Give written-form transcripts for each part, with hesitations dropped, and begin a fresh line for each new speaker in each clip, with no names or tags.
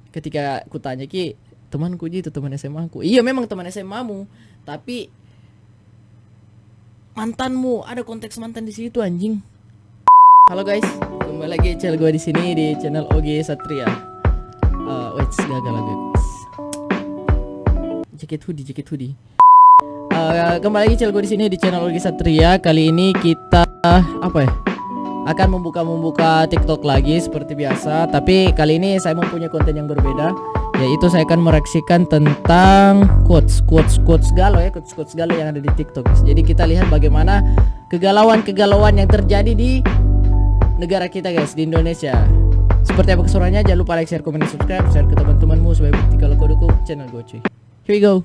ketika ku tanya Ki, temanku Ji itu teman SMA aku. Iya memang teman SMA-mu, tapi mantanmu, ada konteks mantan di situ anjing. Halo guys, kembali lagi channel gue di sini di channel OG Satria. Wait, gagal lagi. Jaket hoodie. Kembali lagi channel gue di sini di channel OG Satria. Kali ini kita akan membuka TikTok lagi seperti biasa. Tapi kali ini saya mempunyai konten yang berbeda, yaitu saya akan mereaksikan tentang quotes galau ya, quotes galau yang ada di TikTok. Jadi kita lihat bagaimana kegalauan yang terjadi di negara kita guys, di Indonesia. Seperti apa keseruannya, jangan lupa like, share, komen, dan subscribe. Share ke teman-temanmu sebagai bukti kalau kau dukung channel gue cuy. Here we go.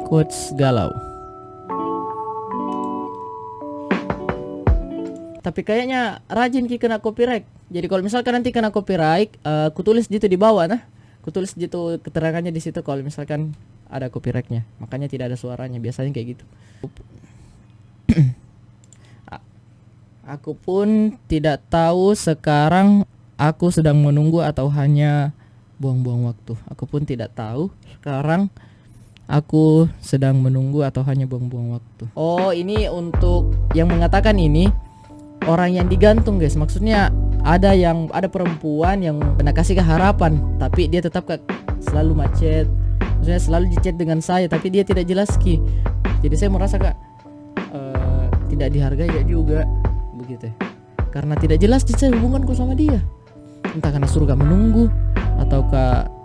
Quotes galau. Tapi kayaknya rajin Ki kena copyright. Jadi kalau misalkan nanti kena copyright, ku tulis gitu di bawah nah. Ku tulis gitu keterangannya di situ kalau misalkan ada copyrightnya. Makanya tidak ada suaranya, biasanya kayak gitu. Aku pun tidak tahu sekarang aku sedang menunggu atau hanya buang-buang waktu. Aku pun tidak tahu sekarang aku sedang menunggu atau hanya buang-buang waktu. Oh, ini untuk yang mengatakan ini orang yang digantung guys. Maksudnya ada perempuan yang pernah kasih harapan, tapi dia tetap selalu macet. Maksudnya selalu di-chat dengan saya, tapi dia tidak jelas Ki. Jadi saya merasa tidak dihargai ya juga begitu. Karena tidak jelas hubunganku sama dia. Entah karena suruh menunggu ataukah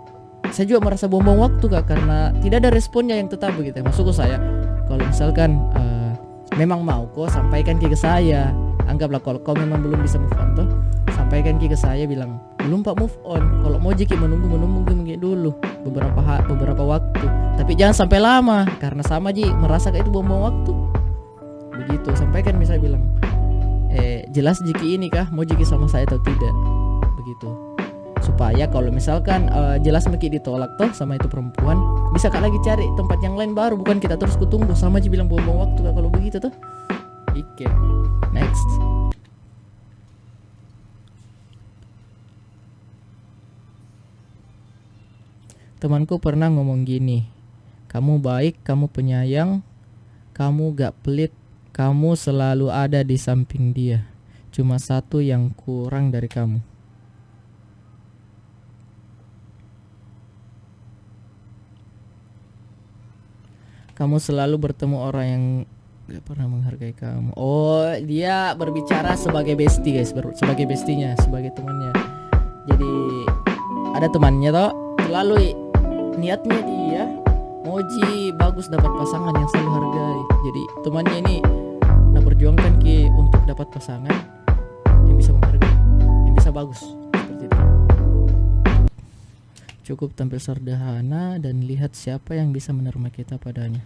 saya juga merasa buang-buang waktu karena tidak ada responnya yang tetap begitu. Maksudku saya, kalau misalkan memang mau kok sampaikan ke saya. Anggaplah kalau kau memang belum bisa move on tuh, sampaikan ke saya, bilang belum Pak move on. Kalau mau jiki menunggu dulu beberapa waktu. Tapi jangan sampai lama, karena sama Ji merasa kayak itu buang-buang waktu. Begitu, sampaikan misalnya bilang jelas jiki ini kah mau jiki sama saya atau tidak. Begitu. Supaya kalau misalkan jelas meki ditolak toh sama itu perempuan, bisa kak lagi cari tempat yang lain baru, bukan kita terus kutunggu. Sama aja bilang buang-buang waktu kak kalau begitu tuh. Oke, next. Temanku pernah ngomong gini, kamu baik, kamu penyayang, kamu gak pelit, kamu selalu ada di samping dia. Cuma satu yang kurang dari kamu. Kamu selalu bertemu orang yang gak pernah menghargai kamu. Oh, dia berbicara sebagai bestie guys, sebagai bestinya, sebagai temannya. Jadi ada temannya toh, selalu niatnya dia moji bagus dapat pasangan yang selalu hargai. Jadi temannya ini berjuangkan Ki untuk dapat pasangan yang bisa menghargai, yang bisa bagus seperti itu. Cukup tampil sederhana dan lihat siapa yang bisa menerima kita padanya.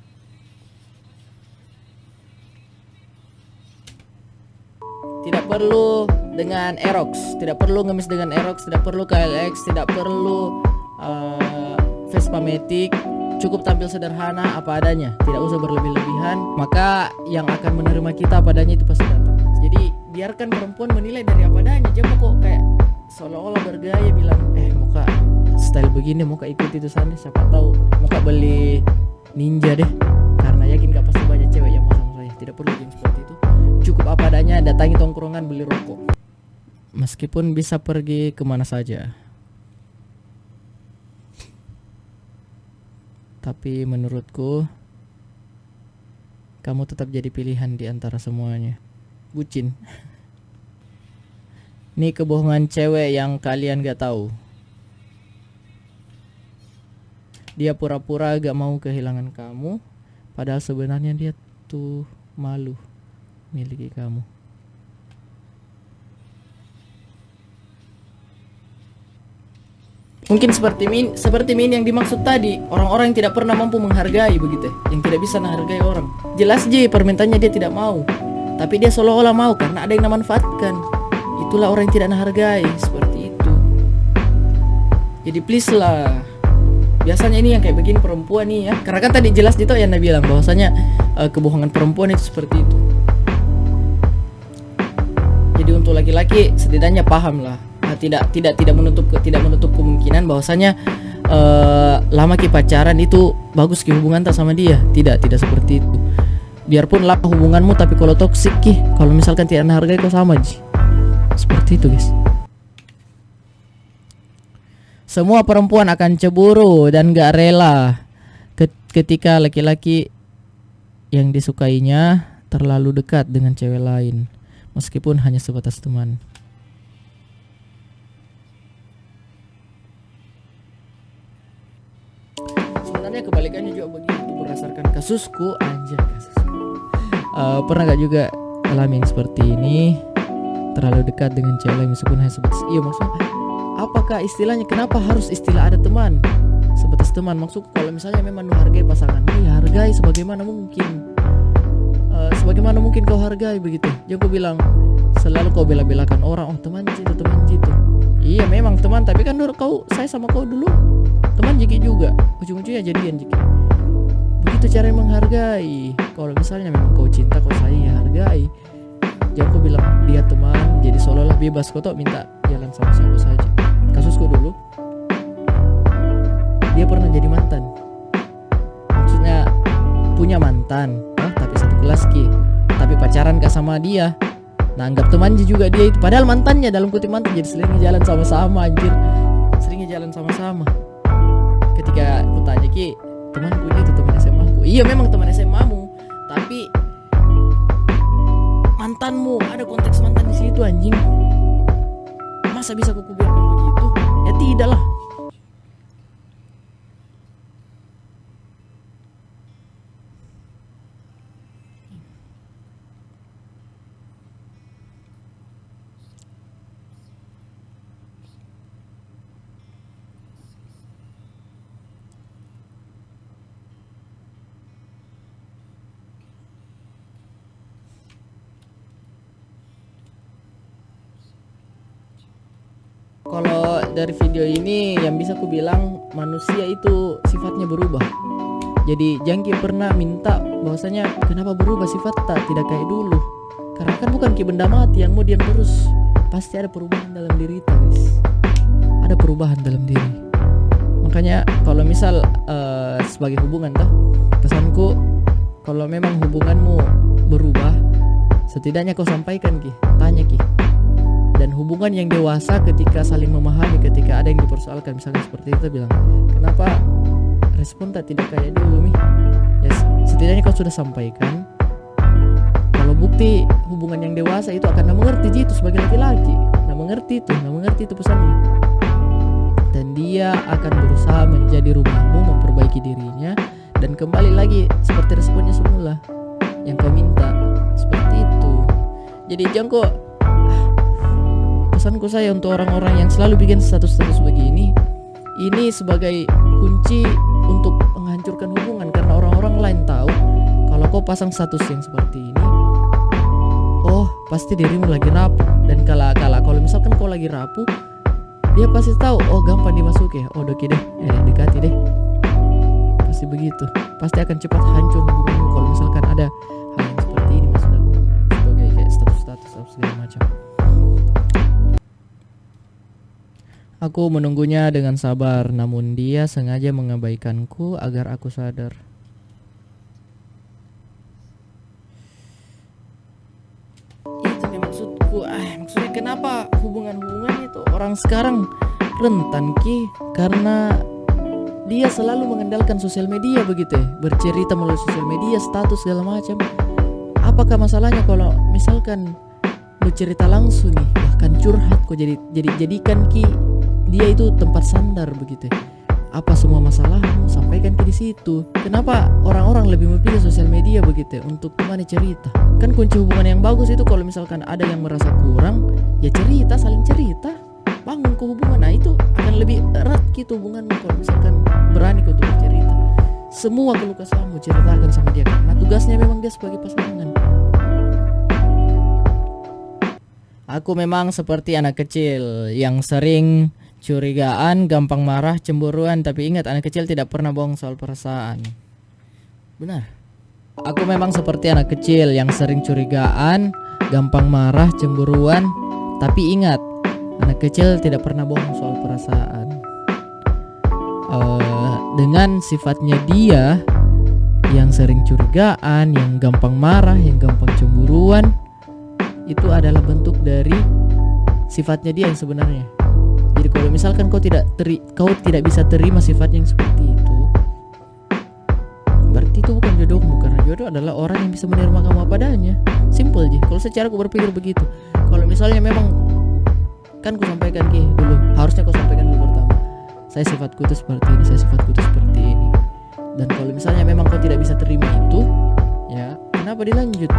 Tidak perlu dengan Aerox, tidak perlu ngemis dengan Aerox, tidak perlu KLX, tidak perlu Vespa Matic. Cukup tampil sederhana apa adanya, tidak usah berlebih-lebihan. Maka yang akan menerima kita padanya itu pasti datang. Jadi biarkan perempuan menilai dari apa adanya. Jangan kok kayak seolah-olah bergaya bilang muka style begini, muka ikut itu sana, siapa tahu muka beli ninja deh, karena yakin gak pasti banyak cewek yang mau sama saya. Tidak perlu yang seperti itu. Cukup apa adanya, datangi tongkrongan, beli rokok. Meskipun bisa pergi kemana saja, tapi menurutku kamu tetap jadi pilihan di antara semuanya. Bucin. Ini kebohongan cewek yang kalian gak tahu. Dia pura-pura gak mau kehilangan kamu, padahal sebenarnya dia tuh malu miliki kamu. Mungkin seperti min yang dimaksud tadi, orang-orang yang tidak pernah mampu menghargai begitu, yang tidak bisa menghargai orang. Jelas Ji permintaannya dia tidak mau, tapi dia seolah-olah mau karena ada yang memanfaatkan. Itulah orang yang tidak menghargai, seperti itu. Jadi please lah. Biasanya ini yang kayak begini perempuan nih ya. Karena kan tadi jelas itu yang Nabi bilang bahwasanya kebohongan perempuan itu seperti itu. Jadi untuk laki-laki setidaknya paham lah. Tidak menutup kemungkinan bahwasanya lama ki pacaran itu bagus ki hubungan tak sama dia. Tidak seperti itu. Biarpun lama hubunganmu tapi kalau toksik ki, kalau misalkan tidak menghargai kau sama ji. Seperti itu guys. Semua perempuan akan cemburu dan gak rela ketika laki-laki yang disukainya terlalu dekat dengan cewek lain, meskipun hanya sebatas teman. Sebenarnya kebalikannya juga begitu berdasarkan kasusku aja. Pernah gak juga alamin seperti ini, terlalu dekat dengan cewek lain meskipun hanya sebatas. Iya maksudnya apakah istilahnya, kenapa harus istilah ada teman, sebatas teman? Maksudku kalau misalnya memang menghargai pasanganmu, ya hargai sebagaimana mungkin. Sebagaimana mungkin kau hargai begitu. Jangan kau bilang selalu kau bela-belakan orang, oh teman jitu. Iya memang teman, tapi kan dulu saya sama kau dulu teman jiki juga, ujung-ujungnya jadian jiki. Begitu cara menghargai. Kalau misalnya memang kau cinta, kau sayang, ya hargai. Jangan kau bilang dia teman, jadi seolah-olah bebas kau tuh minta jalan sama siapa saja. Kasusku dulu, dia pernah jadi mantan. Maksudnya punya mantan, tapi satu kelas ki, tapi pacaran gak sama dia. Nah anggap teman juga dia itu, padahal mantannya dalam kutip mantan, jadi seringnya jalan sama-sama anjir. Seringnya jalan sama-sama. Ketika aku tanya ki, temanku itu teman SMA ku. Iya memang teman SMA mu, tapi mantanmu, ada konteks mantan di situ anjing. Masa bisa aku biarkan begitu? Ya tidak lah. Kalau dari video ini yang bisa ku bilang, manusia itu sifatnya berubah. Jadi Jangki pernah minta bahwasanya kenapa berubah sifat tak tidak kayak dulu. Karena kan bukan ki benda mati yang mau diam terus. Pasti ada perubahan dalam diri kita guys. Ada perubahan dalam diri. Makanya kalau misal sebagai hubungan pesanku, kalau memang hubunganmu berubah, setidaknya kau sampaikan ki, tanya ki. Dan hubungan yang dewasa ketika saling memahami, ketika ada yang dipersoalkan misalnya seperti itu, bilang kenapa respon tak tidak kayak dulu ya, setidaknya kau sudah sampaikan kalau bukti hubungan yang dewasa itu akan mengerti itu sebagai laki-laki, mengerti itu pesanmu, dan dia akan berusaha menjadi rumahmu, memperbaiki dirinya dan kembali lagi seperti responnya semula yang kau minta, seperti itu. Jadi jangan kok, pesanku saya untuk orang-orang yang selalu bikin status-status begini, ini sebagai kunci untuk menghancurkan hubungan. Karena orang-orang lain tahu kalau kau pasang status yang seperti ini, oh pasti dirimu lagi rapuh. Dan kalau misalkan kau lagi rapuh, dia pasti tahu, oh gampang dimasuki, oh doki deh, dekati deh. Pasti begitu, pasti akan cepat hancur hubunganmu kalau misalkan ada hal yang seperti ini maksudnya, sebagai kayak status-status atau segala macam. Aku menunggunya dengan sabar, namun dia sengaja mengabaikanku agar aku sadar. Itu nih maksudku. Maksudnya kenapa hubungan-hubungan itu orang sekarang rentan ki? Karena dia selalu mengandalkan sosial media begitu ya, bercerita melalui sosial media, status segala macam. Apakah masalahnya kalau misalkan lu cerita langsung nih, bahkan curhat kok jadikan ki dia itu tempat sandar begitu. Apa semua masalahmu sampaikan ke di situ. Kenapa orang-orang lebih memilih sosial media begitu untuk temani cerita? Kan kunci hubungan yang bagus itu kalau misalkan ada yang merasa kurang, ya cerita, saling cerita, bangun ke hubungan. Nah itu akan lebih erat gitu hubunganmu kalau misalkan berani untuk bercerita. Semua keluh kesahmu ceritakan sama dia, karena tugasnya memang dia sebagai pasangan. Aku memang seperti anak kecil yang sering curigaan, gampang marah, cemburuan. Tapi ingat, anak kecil tidak pernah bohong soal perasaan. Benar. Aku memang seperti anak kecil yang sering curigaan, gampang marah, cemburuan. Tapi ingat, anak kecil tidak pernah bohong soal perasaan. Dengan sifatnya dia yang sering curigaan, yang gampang marah, yang gampang cemburuan, itu adalah bentuk dari sifatnya dia yang sebenarnya. Jadi kalau misalkan kau tidak bisa terima sifatnya yang seperti itu, berarti itu bukan jodohmu, karena jodoh adalah orang yang bisa menerima kamu apa adanya. Simple aja. Kalau secara aku berpikir begitu. Kalau misalnya memang, kan ku sampaikan dulu, harusnya kau sampaikan dulu pertama, saya sifatku itu seperti ini, saya sifatku itu seperti ini. Dan kalau misalnya memang kau tidak bisa terima itu, ya kenapa dilanjut?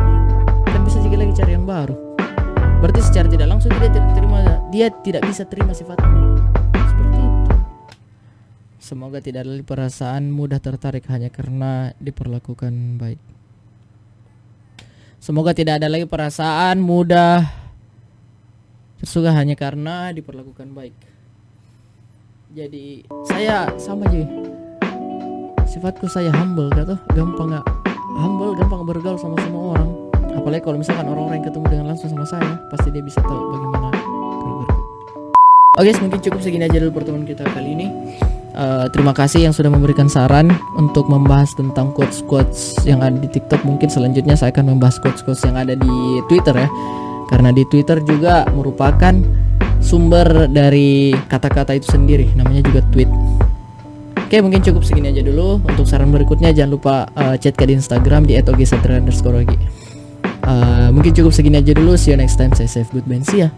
Kan bisa juga lagi cari yang baru. Berarti secara tidak langsung dia tidak bisa terima sifatmu. Seperti itu. Semoga tidak ada perasaan mudah tertarik hanya karena diperlakukan baik. Semoga tidak ada lagi perasaan mudah tersuka hanya karena diperlakukan baik. Jadi saya sama aja. Sifatku saya humble, gampang bergaul sama semua orang. Apalagi kalau misalkan orang-orang yang ketemu dengan langsung sama saya, pasti dia bisa tahu bagaimana kalau bergaul. Oke, mungkin cukup segini aja dulu pertemuan kita kali ini. Terima kasih yang sudah memberikan saran untuk membahas tentang quotes-quotes yang ada di TikTok. Mungkin selanjutnya saya akan membahas quotes-quotes yang ada di Twitter ya, karena di Twitter juga merupakan sumber dari kata-kata itu sendiri, namanya juga tweet. Oke, mungkin cukup segini aja dulu. Untuk saran berikutnya jangan lupa chat ke di Instagram di @ogsatria_ogi. Mungkin cukup segini aja dulu. See you next time. Saya Safe Goodbye. See ya.